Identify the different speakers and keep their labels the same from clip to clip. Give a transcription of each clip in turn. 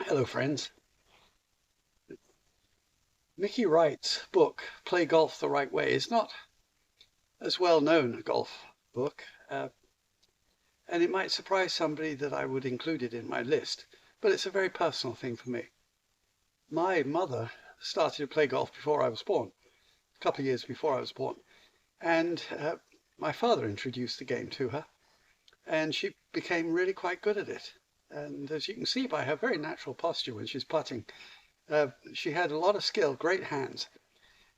Speaker 1: Hello, friends. Mickey Wright's book, Play Golf the Right Way, is not as well known a golf book, and it might surprise somebody that I would include it in my list, but it's a very personal thing for me. My mother started to play golf before I was born, a couple of years before I was born, and my father introduced the game to her, and she became really quite good at it. And as you can see by her very natural posture when she's putting, she had a lot of skill, great hands.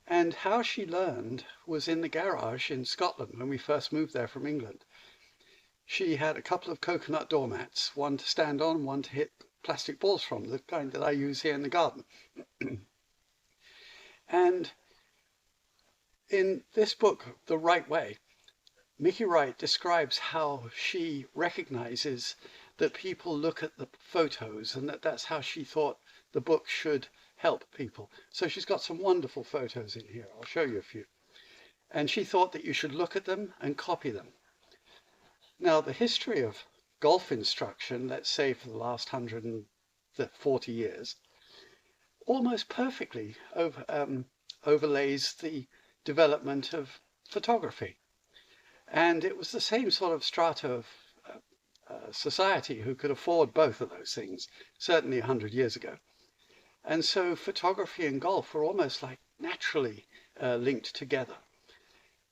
Speaker 1: And how she learned was in the garage in Scotland when we first moved there from England. She had a couple of coconut doormats, one to stand on, one to hit plastic balls from, the kind that I use here in the garden. And in this book, The Right Way, Mickey Wright describes how she recognizes that people look at the photos and that's how she thought the book should help people. So she's got some wonderful photos in here. I'll show you a few. And she thought that you should look at them and copy them. Now, the history of golf instruction, let's say for the last 140 years, almost perfectly overlays the development of photography. And it was the same sort of strata of society who could afford both of those things, certainly 100 years ago. And so photography and golf were almost like naturally linked together.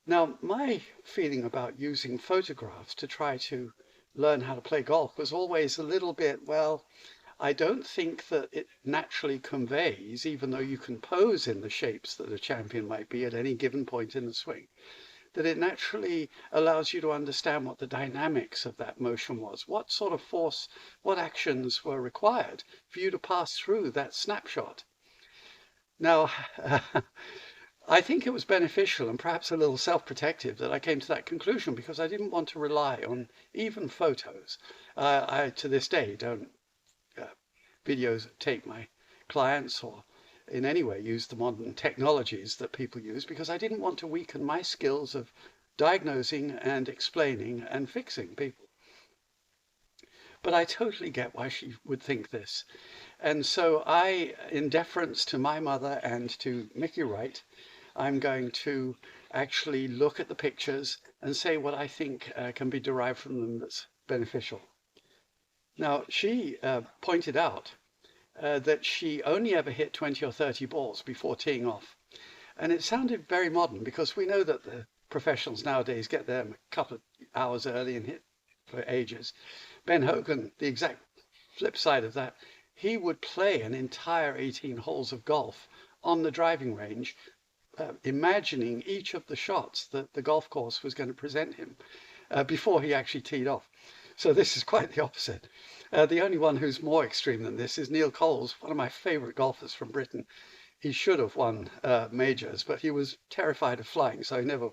Speaker 1: Now, my feeling about using photographs to try to learn how to play golf was always a little bit, well, I don't think that it naturally conveys, even though you can pose in the shapes that a champion might be at any given point in the swing, that it naturally allows you to understand what the dynamics of that motion was, what sort of force, what actions were required for you to pass through that snapshot. Now, I think it was beneficial and perhaps a little self-protective that I came to that conclusion because I didn't want to rely on even photos. I, to this day, don't videotape my clients or in any way use the modern technologies that people use because I didn't want to weaken my skills of diagnosing and explaining and fixing people. But I totally get why she would think this. And so I, in deference to my mother and to Mickey Wright, I'm going to actually look at the pictures and say what I think can be derived from them that's beneficial. Now, she pointed out that she only ever hit 20 or 30 balls before teeing off. And it sounded very modern because we know that the professionals nowadays get there a couple of hours early and hit for ages. Ben Hogan, the exact flip side of that, he would play an entire 18 holes of golf on the driving range, imagining each of the shots that the golf course was going to present him before he actually teed off. So this is quite the opposite. The only one who's more extreme than this is Neil Coles, one of my favorite golfers from Britain. He should have won majors, but he was terrified of flying, so he never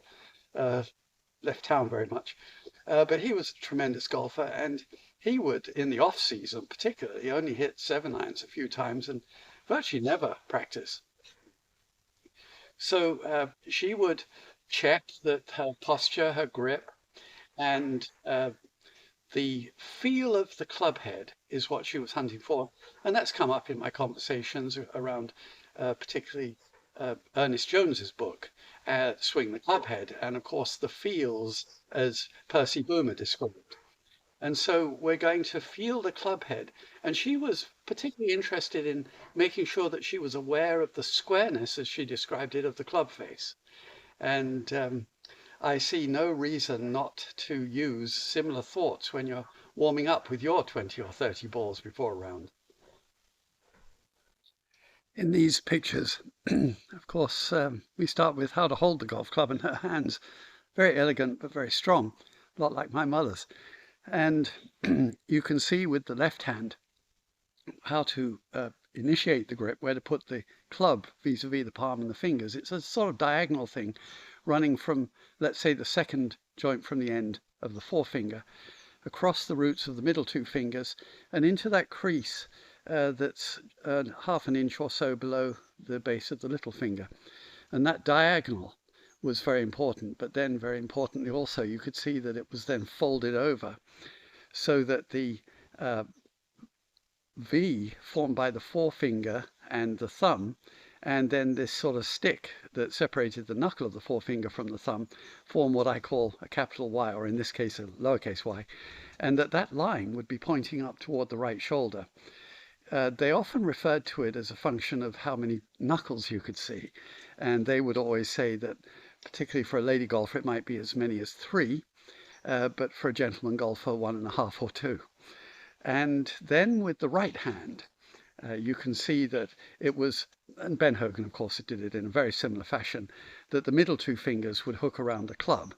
Speaker 1: left town very much. But he was a tremendous golfer, and he would, in the off season particularly, only hit 7-irons a few times and virtually never practice. So she would check that her posture, her grip, and the feel of the club head is what she was hunting for. And that's come up in my conversations around particularly Ernest Jones's book, Swing the Club Head, and of course the feels as Percy Boomer described. And so we're going to feel the club head. And she was particularly interested in making sure that she was aware of the squareness, as she described it, of the club face. And I see no reason not to use similar thoughts when you're warming up with your 20 or 30 balls before a round. In these pictures, of course, we start with how to hold the golf club in her hands. Very elegant, but very strong, a lot like my mother's. And you can see with the left hand how to initiate the grip, where to put the club vis-a-vis the palm and the fingers. It's a sort of diagonal thing running from, let's say, the second joint from the end of the forefinger across the roots of the middle two fingers and into that crease that's half an inch or so below the base of the little finger. And that diagonal was very important, but then very importantly also you could see that it was then folded over so that the V formed by the forefinger and the thumb, and then this sort of stick that separated the knuckle of the forefinger from the thumb form what I call a capital Y, or in this case a lowercase y, and that line would be pointing up toward the right shoulder. They often referred to it as a function of how many knuckles you could see, and they would always say that particularly for a lady golfer it might be as many as 3, but for a gentleman golfer 1.5 or 2. And then with the right hand, you can see that it was, and Ben Hogan of course did it in a very similar fashion, that the middle 2 fingers would hook around the club,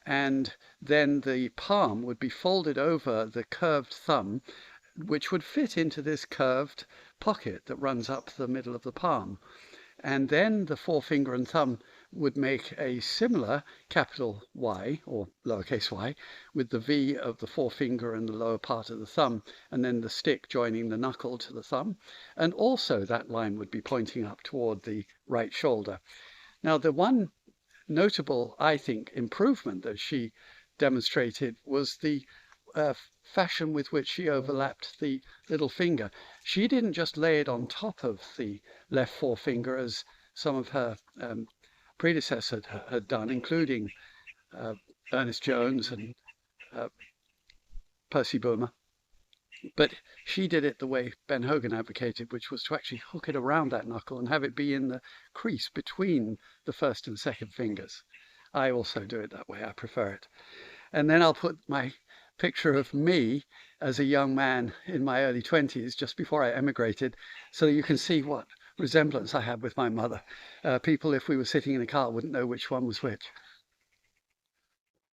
Speaker 1: and then the palm would be folded over the curved thumb, which would fit into this curved pocket that runs up the middle of the palm. And then the forefinger and thumb would make a similar capital Y, or lowercase y, with the V of the forefinger and the lower part of the thumb, and then the stick joining the knuckle to the thumb. And also that line would be pointing up toward the right shoulder. Now, the one notable, I think, improvement that she demonstrated was the fashion with which she overlapped the little finger. She didn't just lay it on top of the left forefinger as some of her predecessors had done, including Ernest Jones and Percy Boomer. But she did it the way Ben Hogan advocated, which was to actually hook it around that knuckle and have it be in the crease between the first and second fingers. I also do it that way. I prefer it. And then I'll put my picture of me as a young man in my early 20s, just before I emigrated, so you can see what resemblance I had with my mother. People, if we were sitting in a car, wouldn't know which one was which.